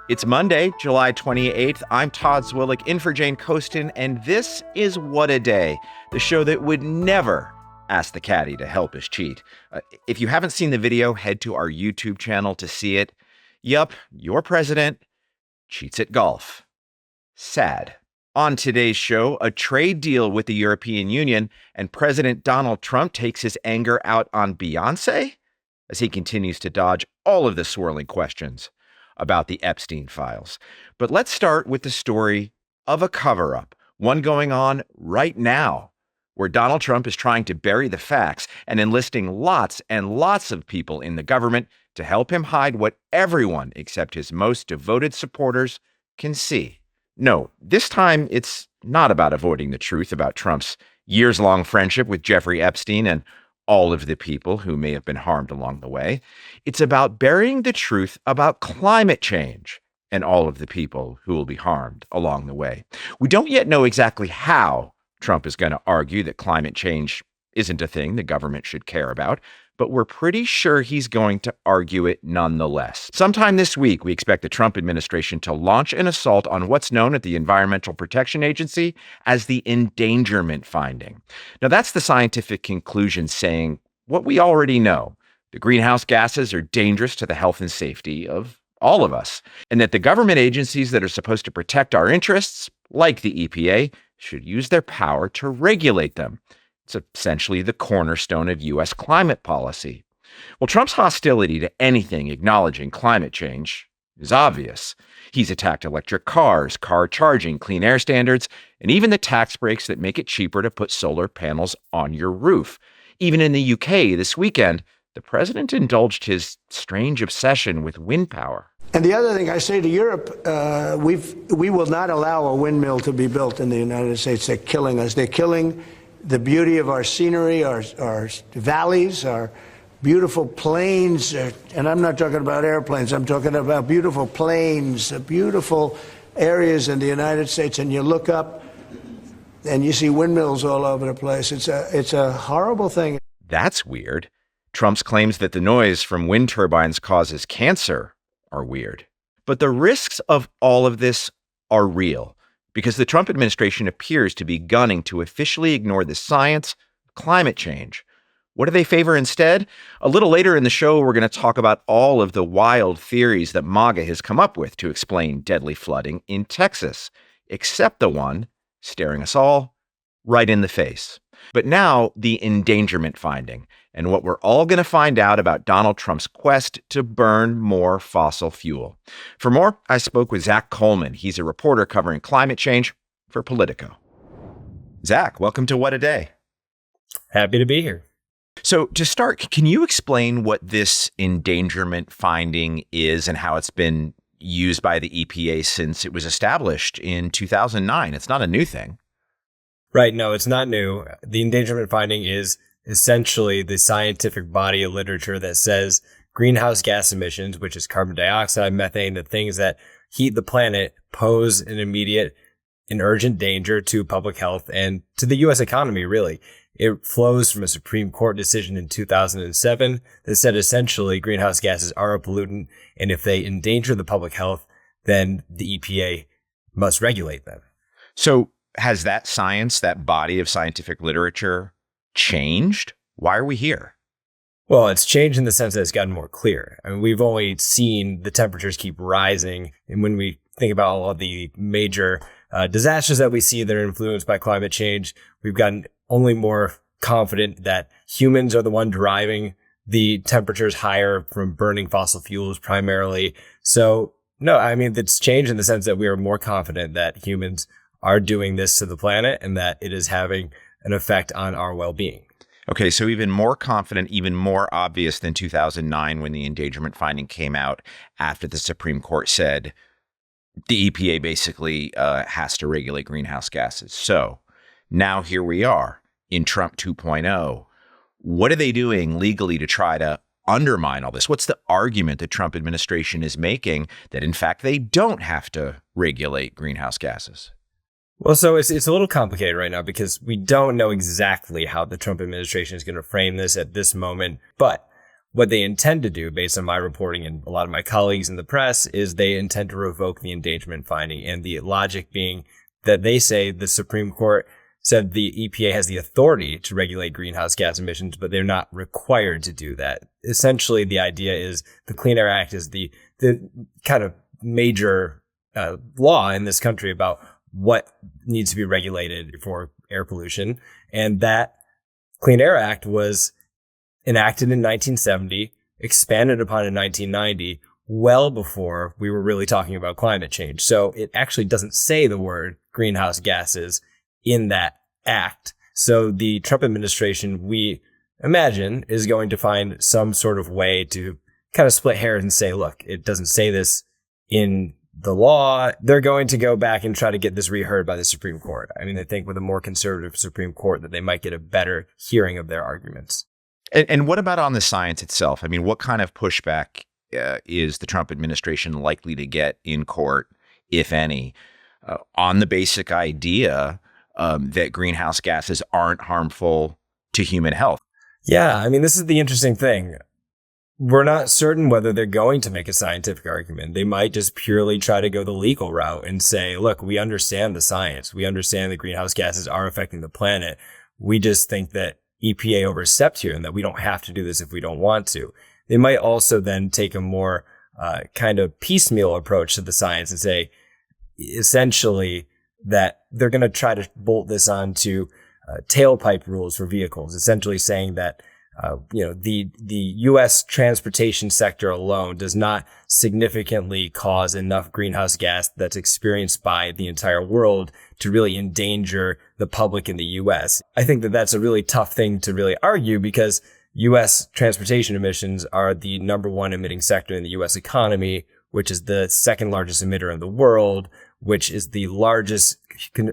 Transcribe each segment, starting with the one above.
It's Monday, July 28th. I'm Todd Zwillick in for Jane Coaston, and this is What a Day, the show that would never ask the caddy to help us cheat. If you haven't seen the video, head to our YouTube channel to see it. Yup, your president cheats at golf. Sad. On today's show, a trade deal with the European Union, and President Donald Trump takes his anger out on Beyoncé as he continues to dodge all of the swirling questions about the Epstein files. But let's start with the story of a cover-up, one going on right now, where Donald Trump is trying to bury the facts and enlisting lots and lots of people in the government to help him hide what everyone except his most devoted supporters can see. No, this time it's not about avoiding the truth about Trump's years-long friendship with Jeffrey Epstein and all of the people who may have been harmed along the way. It's about burying the truth about climate change and all of the people who will be harmed along the way. We don't yet know exactly how Trump is going to argue that climate change isn't a thing the government should care about, but we're pretty sure he's going to argue it nonetheless. Sometime this week, we expect the Trump administration to launch an assault on what's known at the Environmental Protection Agency as the endangerment finding. Now, that's the scientific conclusion saying what we already know. The greenhouse gases are dangerous to the health and safety of all of us, and that the government agencies that are supposed to protect our interests, like the EPA, should use their power to regulate them. It's essentially the cornerstone of U.S. climate policy. Well, Trump's hostility to anything acknowledging climate change is obvious. He's attacked electric cars, car charging, clean air standards, and even the tax breaks that make it cheaper to put solar panels on your roof. Even in the UK this weekend, the president indulged his strange obsession with wind power. And the other thing I say to Europe, we will not allow a windmill to be built in the United States. They're killing us. They're killing the beauty of our scenery, our valleys, our beautiful plains. And I'm not talking about airplanes. I'm talking about beautiful plains, beautiful areas in the United States. And you look up and you see windmills all over the place. It's a horrible thing. That's weird. Trump's claims that the noise from wind turbines causes cancer are weird. But the risks of all of this are real, because the Trump administration appears to be gunning to officially ignore the science of climate change. What do they favor instead? A little later in the show, we're going to talk about all of the wild theories that MAGA has come up with to explain deadly flooding in Texas, except the one staring us all right in the face. But now, the endangerment finding, and what we're all going to find out about Donald Trump's quest to burn more fossil fuel. For more, I spoke with Zack Coleman. He's a reporter covering climate change for Politico. Zack, welcome to What a Day. Happy to be here. So to start, can you explain what this endangerment finding is and how it's been used by the EPA since it was established in 2009? It's not a new thing. Right. No, it's not new. The endangerment finding is essentially the scientific body of literature that says greenhouse gas emissions, which is carbon dioxide, methane, the things that heat the planet, pose an immediate and urgent danger to public health and to the U.S. economy, really. It flows from a Supreme Court decision in 2007 that said essentially greenhouse gases are a pollutant, and if they endanger the public health, then the EPA must regulate them. So has that science, that body of scientific literature, changed? Why are we here? Well, it's changed in the sense that it's gotten more clear. I mean, we've only seen the temperatures keep rising. And when we think about all of the major disasters that we see that are influenced by climate change, we've gotten only more confident that humans are the one driving the temperatures higher from burning fossil fuels primarily. So, no, I mean, it's changed in the sense that we are more confident that humans are doing this to the planet and that it is having an effect on our well-being. Okay, so even more confident, even more obvious than 2009 when the endangerment finding came out after the Supreme Court said the EPA basically has to regulate greenhouse gases. So now here we are in Trump 2.0. What are they doing legally to try to undermine all this? What's the argument the Trump administration is making that, in fact, they don't have to regulate greenhouse gases? Well, so it's a little complicated right now because we don't know exactly how the Trump administration is going to frame this at this moment. But what they intend to do, based on my reporting and a lot of my colleagues in the press, is they intend to revoke the endangerment finding. And the logic being that they say the Supreme Court said the EPA has the authority to regulate greenhouse gas emissions, but they're not required to do that. Essentially, the idea is the Clean Air Act is the kind of major law in this country about what needs to be regulated for air pollution. And that Clean Air Act was enacted in 1970, expanded upon in 1990, well before we were really talking about climate change. So it actually doesn't say the word greenhouse gases in that act. So the Trump administration, we imagine, is going to find some sort of way to kind of split hairs and say, look, it doesn't say this in the law. They're going to go back and try to get this reheard by the Supreme Court. I mean, I think with a more conservative Supreme Court that they might get a better hearing of their arguments. And what about on the science itself? I mean, what kind of pushback is the Trump administration likely to get in court, if any, on the basic idea that greenhouse gases aren't harmful to human health? Yeah, I mean, this is the interesting thing. We're not certain whether they're going to make a scientific argument. They might just purely try to go the legal route and say, look, we understand the science. We understand that greenhouse gases are affecting the planet. We just think that EPA overstepped here and that we don't have to do this if we don't want to. They might also then take a more kind of piecemeal approach to the science and say, essentially, that they're going to try to bolt this onto tailpipe rules for vehicles, essentially saying that the U.S. transportation sector alone does not significantly cause enough greenhouse gas that's experienced by the entire world to really endanger the public in the U.S. I think that that's a really tough thing to really argue because U.S. transportation emissions are the number one emitting sector in the U.S. economy, which is the second largest emitter in the world, which is the largest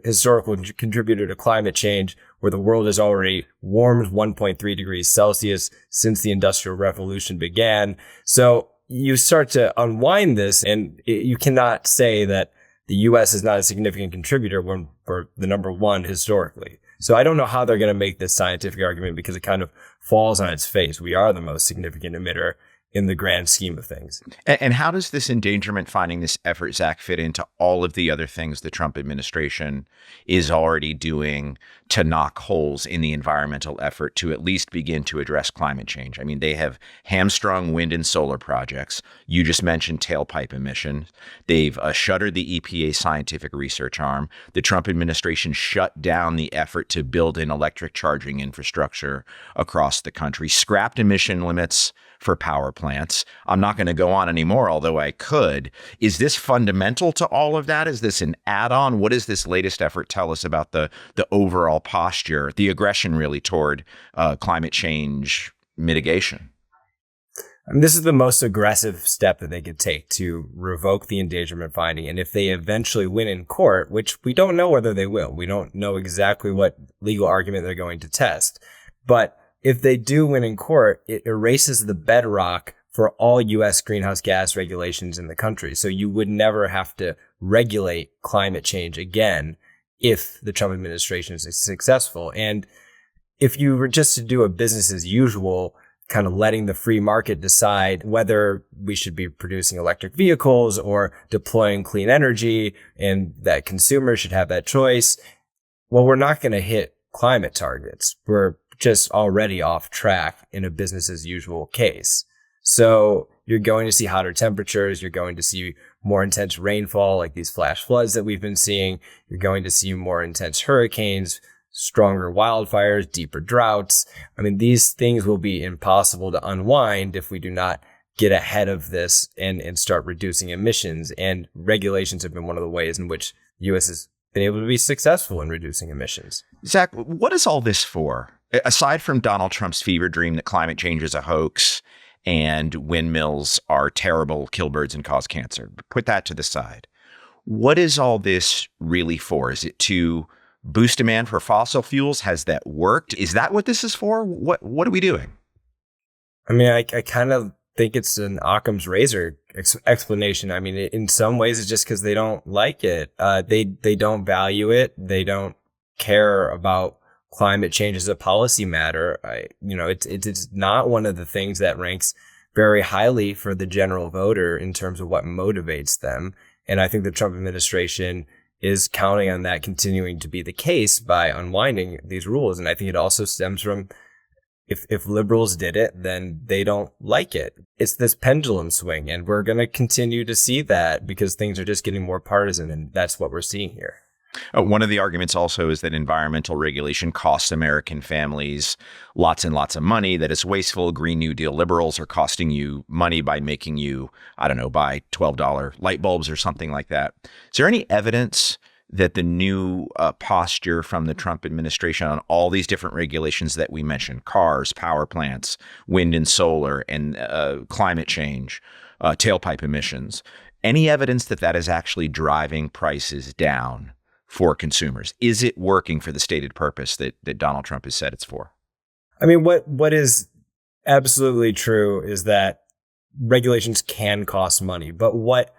historical contributor to climate change, where the world has already warmed 1.3 degrees Celsius since the Industrial Revolution began. So you start to unwind this, and you cannot say that the U.S. is not a significant contributor when we're the number one historically. So I don't know how they're going to make this scientific argument because it kind of falls on its face. We are the most significant emitter in the grand scheme of things. And how does this endangerment finding, this effort, Zach, fit into all of the other things the Trump administration is already doing to knock holes in the environmental effort to at least begin to address climate change? I mean, they have hamstrung wind and solar projects. You just mentioned tailpipe emissions. They've shuttered the EPA scientific research arm. The Trump administration shut down the effort to build an electric charging infrastructure across the country, scrapped emission limits for power plants. I'm not going to go on anymore, although I could. Is this fundamental to all of that? Is this an add-on? What does this latest effort tell us about the overall posture, the aggression really toward climate change mitigation? I mean, this is the most aggressive step that they could take to revoke the endangerment finding. And if they eventually win in court, which we don't know whether they will, we don't know exactly what legal argument they're going to test. But if they do win in court, it erases the bedrock for all U.S. greenhouse gas regulations in the country. So you would never have to regulate climate change again if the Trump administration is successful. And if you were just to do a business as usual, kind of letting the free market decide whether we should be producing electric vehicles or deploying clean energy and that consumers should have that choice, well, we're not going to hit climate targets. We're just already off track in a business as usual case. So you're going to see hotter temperatures. You're going to see more intense rainfall, like these flash floods that we've been seeing. You're going to see more intense hurricanes, stronger wildfires, deeper droughts. I mean, these things will be impossible to unwind if we do not get ahead of this and start reducing emissions. And regulations have been one of the ways in which the U.S. has been able to be successful in reducing emissions. Zach, what is all this for? Aside from Donald Trump's fever dream that climate change is a hoax and windmills are terrible, kill birds and cause cancer, put that to the side. What is all this really for? Is it to boost demand for fossil fuels? Has that worked? Is that what this is for? What are we doing? I mean, I kind of think it's an Occam's razor explanation. I mean, in some ways, it's just because they don't like it. They don't value it. They don't care about climate change is a policy matter. It's not one of the things that ranks very highly for the general voter in terms of what motivates them. And I think the Trump administration is counting on that continuing to be the case by unwinding these rules. And I think it also stems from if liberals did it, then they don't like it. It's this pendulum swing, and we're going to continue to see that because things are just getting more partisan, and that's what we're seeing here. One of the arguments also is that environmental regulation costs American families lots and lots of money, that it's wasteful. Green New Deal liberals are costing you money by making you, I don't know, buy $12 light bulbs or something like that. Is there any evidence that the new posture from the Trump administration on all these different regulations that we mentioned, cars, power plants, wind and solar, and climate change, tailpipe emissions, any evidence that that is actually driving prices down for consumers? Is it working for the stated purpose that Donald Trump has said it's for? I mean, what is absolutely true is that regulations can cost money. But what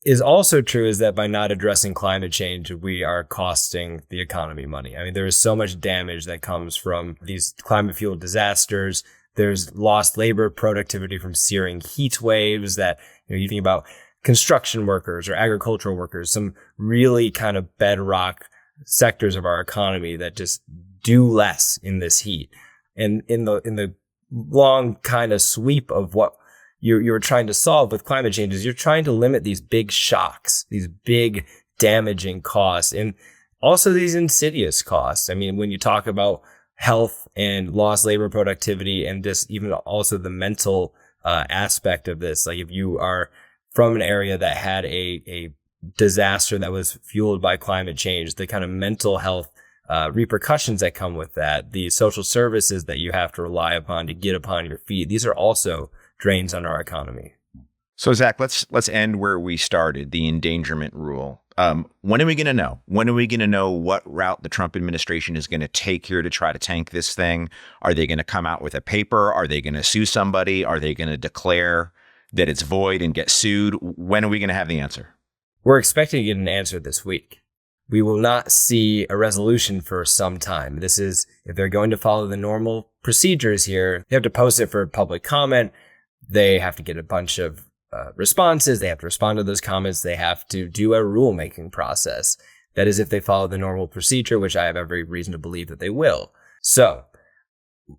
is also true is that by not addressing climate change, we are costing the economy money. I mean, there is so much damage that comes from these climate-fueled disasters. There's lost labor productivity from searing heat waves that, you think about construction workers or agricultural workers, some really kind of bedrock sectors of our economy that just do less in this heat. And in the long kind of sweep of what you're trying to solve with climate change is you're trying to limit these big shocks, these big damaging costs, and also these insidious costs. I mean, when you talk about health and lost labor productivity and just even also the mental aspect of this, like if you are from an area that had a disaster that was fueled by climate change, the kind of mental health repercussions that come with that, the social services that you have to rely upon to get upon your feet, these are also drains on our economy. So, Zach, let's end where we started, the endangerment rule. When are we going to know? When are we going to know what route the Trump administration is going to take here to try to tank this thing? Are they going to come out with a paper? Are they going to sue somebody? Are they going to declare that it's void and get sued? When are we going to have the answer? We're expecting to get an answer this week. We will not see a resolution for some time. This is, if they're going to follow the normal procedures here, they have to post it for public comment. They have to get a bunch of responses. They have to respond to those comments. They have to do a rulemaking process. That is if they follow the normal procedure, which I have every reason to believe that they will. So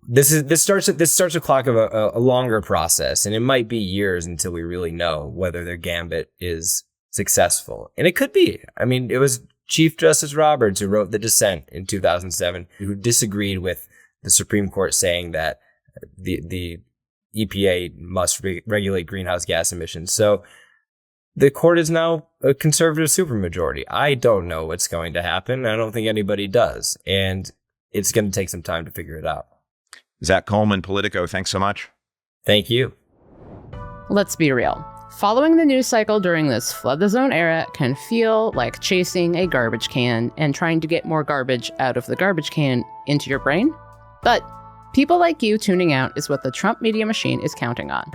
this starts a clock of a longer process, and it might be years until we really know whether their gambit is successful. And it could be. I mean, it was Chief Justice Roberts who wrote the dissent in 2007, who disagreed with the Supreme Court saying that the EPA must regulate greenhouse gas emissions. So the court is now a conservative supermajority. I don't know what's going to happen. I don't think anybody does. And it's going to take some time to figure it out. Zack Coleman, Politico, thanks so much. Thank you. Let's be real. Following the news cycle during this Flood the Zone era can feel like chasing a garbage can and trying to get more garbage out of the garbage can into your brain. But people like you tuning out is what the Trump media machine is counting on.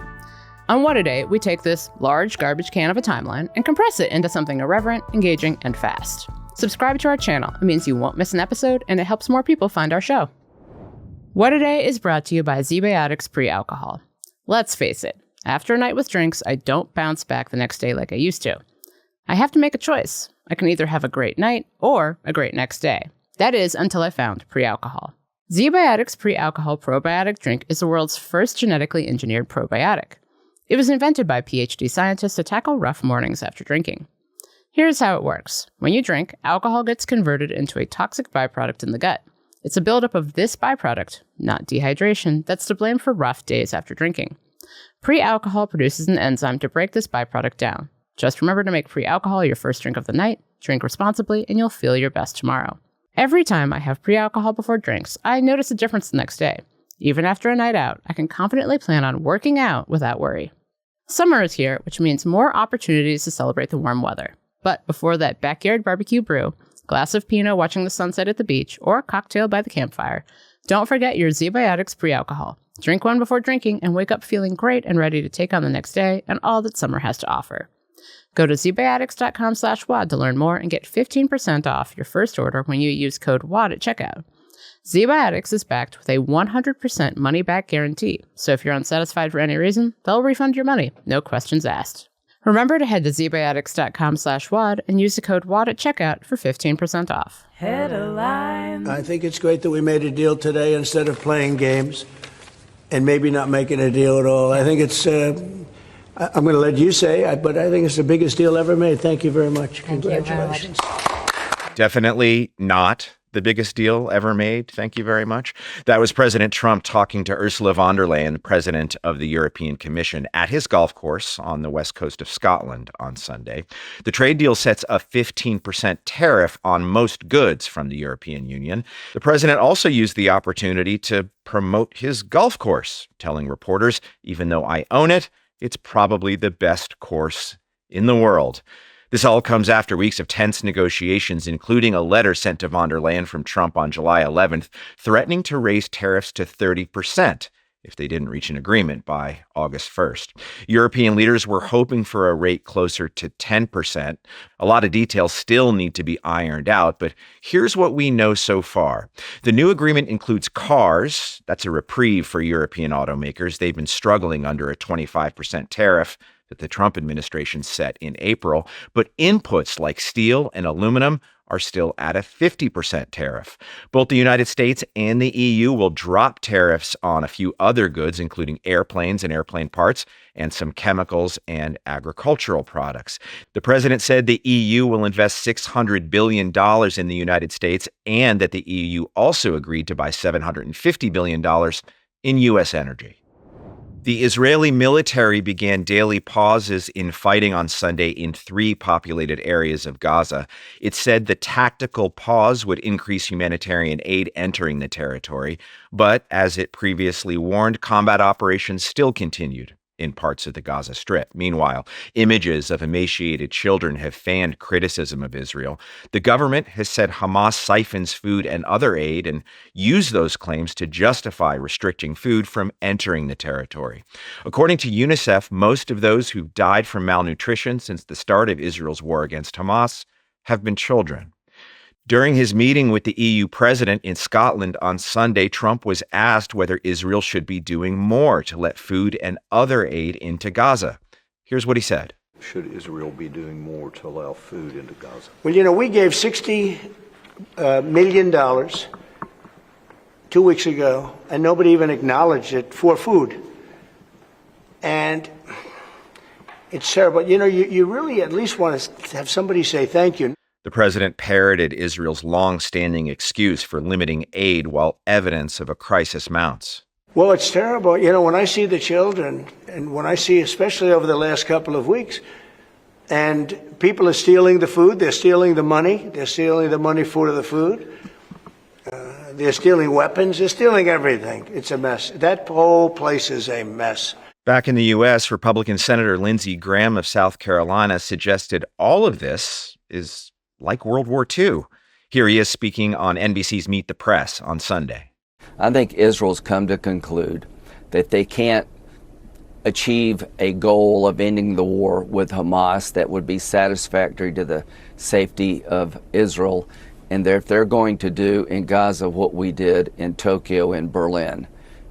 On What a Day, we take this large garbage can of a timeline and compress it into something irreverent, engaging, and fast. Subscribe to our channel. It means you won't miss an episode, and it helps more people find our show. What a Day is brought to you by ZBiotics Pre-Alcohol. Let's face it, after a night with drinks, I don't bounce back the next day like I used to. I have to make a choice. I can either have a great night or a great next day. That is, until I found Pre-Alcohol. ZBiotics Pre-Alcohol Probiotic Drink is the world's first genetically engineered probiotic. It was invented by PhD scientists to tackle rough mornings after drinking. Here's how it works. When you drink, alcohol gets converted into a toxic byproduct in the gut. It's a buildup of this byproduct, not dehydration, that's to blame for rough days after drinking. Pre-alcohol produces an enzyme to break this byproduct down. Just remember to make pre-alcohol your first drink of the night, drink responsibly, and you'll feel your best tomorrow. Every time I have pre-alcohol before drinks, I notice a difference the next day. Even after a night out, I can confidently plan on working out without worry. Summer is here, which means more opportunities to celebrate the warm weather. But before that backyard barbecue brew, glass of Pinot watching the sunset at the beach, or a cocktail by the campfire, don't forget your ZBiotics Pre-Alcohol. Drink one before drinking and wake up feeling great and ready to take on the next day and all that summer has to offer. Go to zbiotics.com/WAD to learn more and get 15% off your first order when you use code WAD at checkout. Zebiotics is backed with a 100% money-back guarantee, so if you're unsatisfied for any reason, they'll refund your money, no questions asked. Remember to head to zebiotics.com/WAD and use the code WAD at checkout for 15% off. Headlines. I think it's great that we made a deal today instead of playing games and maybe not making a deal at all. I think it's, I'm going to let you say, but I think it's the biggest deal ever made. Thank you very much. Congratulations. Definitely not the biggest deal ever made. Thank you very much. That was President Trump talking to Ursula von der Leyen, president of the European Commission, at his golf course on the west coast of Scotland on Sunday. The trade deal sets a 15% tariff on most goods from the European Union. The president also used the opportunity to promote his golf course, telling reporters, even though I own it, it's probably the best course in the world. This all comes after weeks of tense negotiations, including a letter sent to von der Leyen from Trump on July 11th, threatening to raise tariffs to 30% if they didn't reach an agreement by August 1st. European leaders were hoping for a rate closer to 10%. A lot of details still need to be ironed out, but here's what we know so far. The new agreement includes cars. That's a reprieve for European automakers. They've been struggling under a 25% tariff that the Trump administration set in April, but inputs like steel and aluminum are still at a 50% tariff. Both the United States and the EU will drop tariffs on a few other goods, including airplanes and airplane parts, and some chemicals and agricultural products. The president said the EU will invest $600 billion in the United States, and that the EU also agreed to buy $750 billion in U.S. energy. The Israeli military began daily pauses in fighting on Sunday in 3 populated areas of Gaza. It said the tactical pause would increase humanitarian aid entering the territory, but as it previously warned, combat operations still continued in parts of the Gaza Strip. Meanwhile, images of emaciated children have fanned criticism of Israel. The government has said Hamas siphons food and other aid and used those claims to justify restricting food from entering the territory. According to UNICEF, most of those who've died from malnutrition since the start of Israel's war against Hamas have been children. During his meeting with the EU president in Scotland on Sunday, Trump was asked whether Israel should be doing more to let food and other aid into Gaza. Here's what he said. Should Israel be doing more to allow food into Gaza? Well, you know, we gave $60 million 2 weeks ago, and nobody even acknowledged it for food. And it's terrible. You know, you really at least want to have somebody say thank you. The president parroted Israel's long-standing excuse for limiting aid while evidence of a crisis mounts. Well, it's terrible. You know, when I see the children, and when I see, especially over the last couple of weeks, and people are stealing the food, they're stealing the money for the food, they're stealing weapons, they're stealing everything. It's a mess. That whole place is a mess. Back in the U.S., Republican Senator Lindsey Graham of South Carolina suggested all of this is like World War II. Here he is speaking on NBC's Meet the Press on Sunday. I think Israel's come to conclude that they can't achieve a goal of ending the war with Hamas that would be satisfactory to the safety of Israel, and if they're going to do in Gaza what we did in Tokyo and Berlin,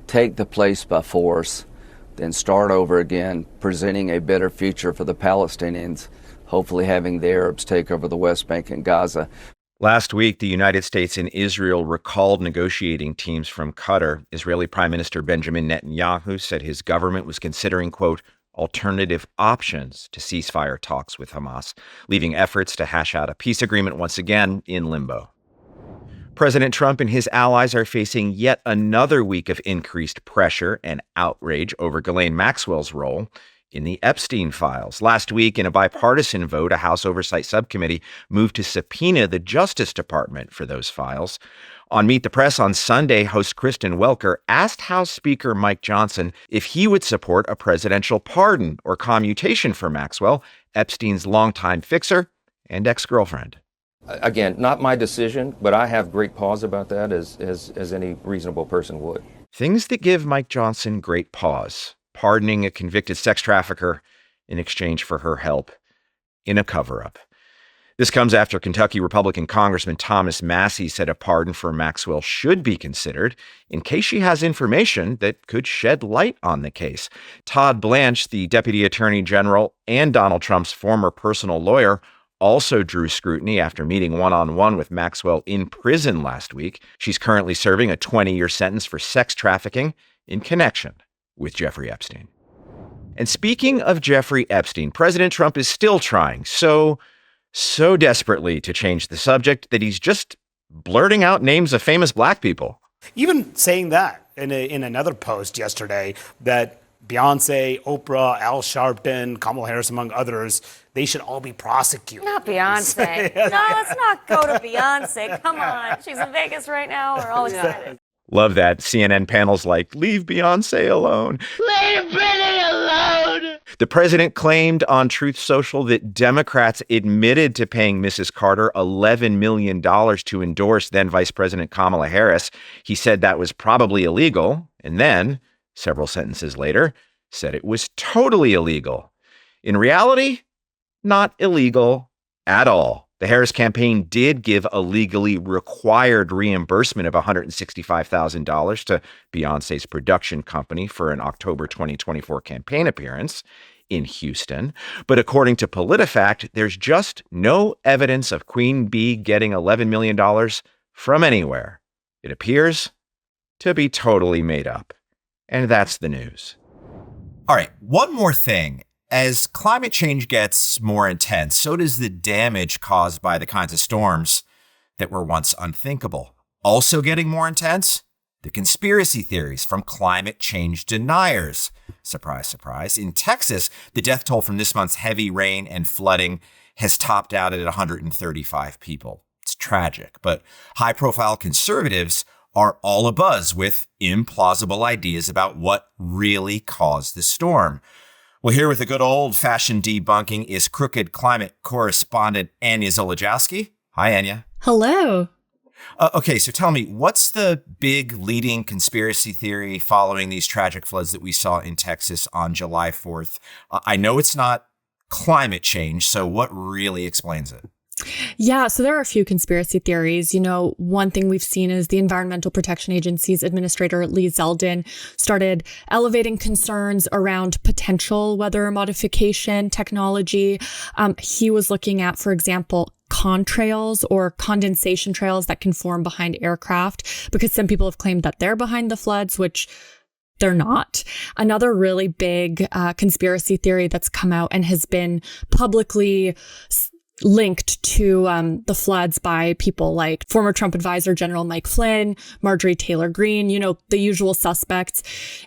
take the place by force, then start over again, presenting a better future for the Palestinians, hopefully having the Arabs take over the West Bank and Gaza. Last week, the United States and Israel recalled negotiating teams from Qatar. Israeli Prime Minister Benjamin Netanyahu said his government was considering, quote, alternative options to ceasefire talks with Hamas, leaving efforts to hash out a peace agreement once again in limbo. President Trump and his allies are facing yet another week of increased pressure and outrage over Ghislaine Maxwell's role in the Epstein files. Last week, in a bipartisan vote, a House Oversight Subcommittee moved to subpoena the Justice Department for those files. On Meet the Press on Sunday, host Kristen Welker asked House Speaker Mike Johnson if he would support a presidential pardon or commutation for Maxwell, Epstein's longtime fixer and ex-girlfriend. Again, not my decision, but I have great pause about that, as any reasonable person would. Things that give Mike Johnson great pause. Pardoning a convicted sex trafficker in exchange for her help in a cover-up. This comes after Kentucky Republican Congressman Thomas Massie said a pardon for Maxwell should be considered in case she has information that could shed light on the case. Todd Blanche, the Deputy Attorney General and Donald Trump's former personal lawyer, also drew scrutiny after meeting one-on-one with Maxwell in prison last week. She's currently serving a 20-year sentence for sex trafficking in connection with Jeffrey Epstein. And speaking of Jeffrey Epstein, President Trump is still trying so desperately to change the subject that he's just blurting out names of famous black people. Even saying that in another post yesterday, that Beyoncé, Oprah, Al Sharpton, Kamala Harris, among others, they should all be prosecuted. Not Beyoncé. No, let's not go to Beyoncé. Come on. She's in Vegas right now. We're all excited. Love that. CNN panels like, leave Beyoncé alone. Leave Britney alone. The president claimed on Truth Social that Democrats admitted to paying Mrs. Carter $11 million to endorse then Vice President Kamala Harris. He said that was probably illegal. And then, several sentences later, said it was totally illegal. In reality, not illegal at all. The Harris campaign did give a legally required reimbursement of $165,000 to Beyoncé's production company for an October 2024 campaign appearance in Houston. But according to PolitiFact, there's just no evidence of Queen Bee getting $11 million from anywhere. It appears to be totally made up. And that's the news. All right, one more thing. As climate change gets more intense, so does the damage caused by the kinds of storms that were once unthinkable. Also getting more intense, the conspiracy theories from climate change deniers. Surprise, surprise. In Texas, the death toll from this month's heavy rain and flooding has topped out at 135 people. It's tragic, but high-profile conservatives are all abuzz with implausible ideas about what really caused the storm. Well, here with the good old-fashioned debunking is crooked climate correspondent Anya Zoledziowski. Hi, Anya. Hello. Okay, so tell me, what's the big leading conspiracy theory following these tragic floods that we saw in Texas on July 4th? I know it's not climate change, so what really explains it? Yeah, so there are a few conspiracy theories. You know, one thing we've seen is the Environmental Protection Agency's administrator, Lee Zeldin, started elevating concerns around potential weather modification technology. He was looking at, for example, contrails or condensation trails that can form behind aircraft, because some people have claimed that they're behind the floods, which they're not. Another really big conspiracy theory that's come out and has been publicly linked to the floods by people like former Trump advisor General Mike Flynn, Marjorie Taylor Greene, you know, the usual suspects,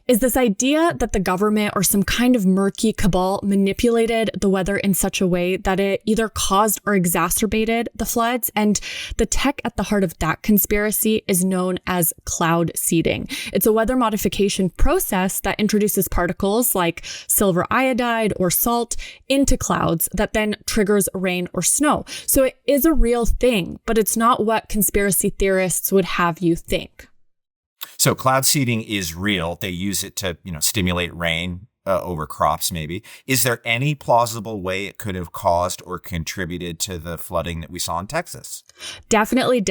is this idea that the government or some kind of murky cabal manipulated the weather in such a way that it either caused or exacerbated the floods. And the tech at the heart of that conspiracy is known as cloud seeding. It's a weather modification process that introduces particles like silver iodide or salt into clouds that then triggers rain or snow. So it is a real thing, but it's not what conspiracy theorists would have you think. So cloud seeding is real. They use it to, stimulate rain over crops, maybe. Is there any plausible way it could have caused or contributed to the flooding that we saw in Texas? Definitely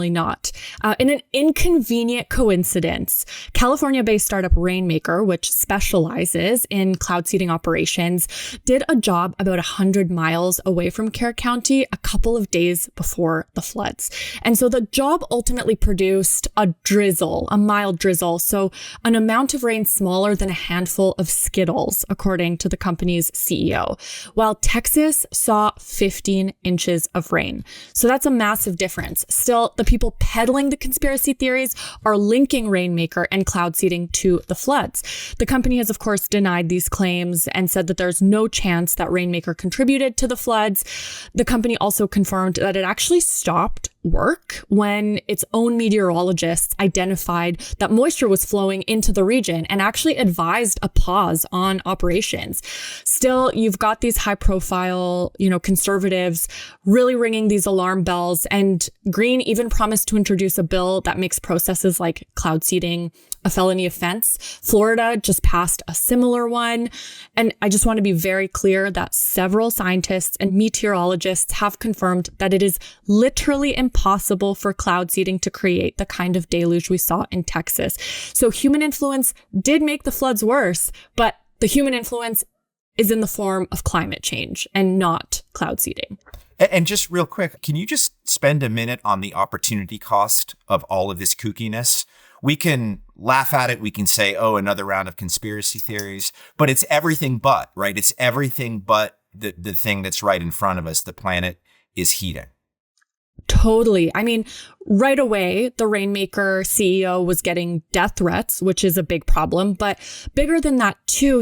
not. In an inconvenient coincidence, California-based startup Rainmaker, which specializes in cloud seeding operations, did a job about 100 miles away from Kerr County a couple of days before the floods. And so the job ultimately produced a mild drizzle, so an amount of rain smaller than a handful of Skittles, according to the company's CEO, while Texas saw 15 inches of rain. So that's a massive difference. Still, the people peddling the conspiracy theories are linking Rainmaker and cloud seeding to the floods. The company has, of course, denied these claims and said that there's no chance that Rainmaker contributed to the floods. The company also confirmed that it actually stopped work when its own meteorologists identified that moisture was flowing into the region and actually advised a pause on operations. Still, you've got these high profile, conservatives really ringing these alarm bells, and Green even promised to introduce a bill that makes processes like cloud seeding a felony offense. Florida just passed a similar one. And I just want to be very clear that several scientists and meteorologists have confirmed that it is literally impossible for cloud seeding to create the kind of deluge we saw in Texas. So human influence did make the floods worse, but the human influence is in the form of climate change and not cloud seeding. And just real quick, can you just spend a minute on the opportunity cost of all of this kookiness? We can laugh at it. We can say, oh, another round of conspiracy theories, but it's everything but, right? It's everything but the thing that's right in front of us. The planet is heating. Totally. I mean, right away, the Rainmaker CEO was getting death threats, which is a big problem. But bigger than that, too,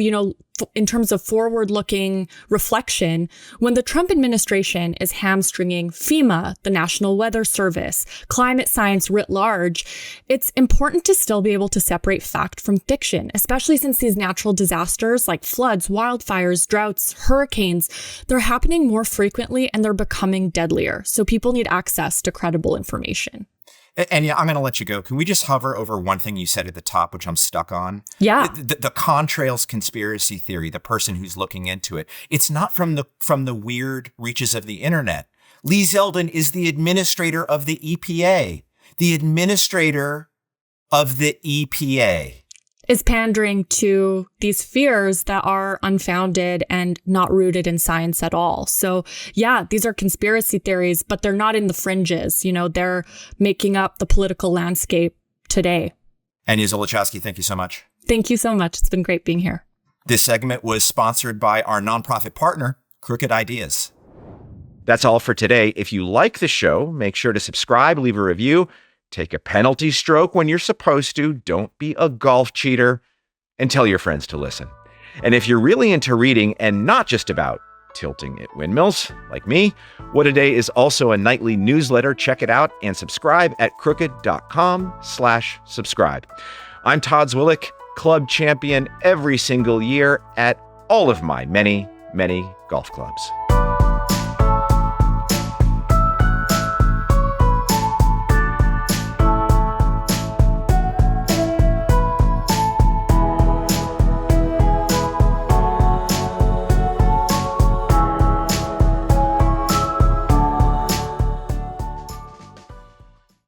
in terms of forward-looking reflection, when the Trump administration is hamstringing FEMA, the National Weather Service, climate science writ large, it's important to still be able to separate fact from fiction, especially since these natural disasters like floods, wildfires, droughts, hurricanes, they're happening more frequently and they're becoming deadlier. So people need access to credible information. And yeah, I'm going to let you go. Can we just hover over one thing you said at the top, which I'm stuck on? Yeah. The contrails conspiracy theory, the person who's looking into it, it's not from the weird reaches of the internet. Lee Zeldin is the administrator of the EPA. The administrator of the EPA is pandering to these fears that are unfounded and not rooted in science at all. So yeah, these are conspiracy theories, but they're not in the fringes. They're making up the political landscape today. Anya Zoledziowski, thank you so much. Thank you so much. It's been great being here. This segment was sponsored by our nonprofit partner, Crooked Ideas. That's all for today. If you like the show, make sure to subscribe, leave a review, take a penalty stroke when you're supposed to. Don't be a golf cheater, and tell your friends to listen. And if you're really into reading and not just about tilting at windmills, like me, What a Day is also a nightly newsletter. Check it out and subscribe at crooked.com/subscribe. I'm Todd Zwillich, club champion every single year at all of my many, many golf clubs.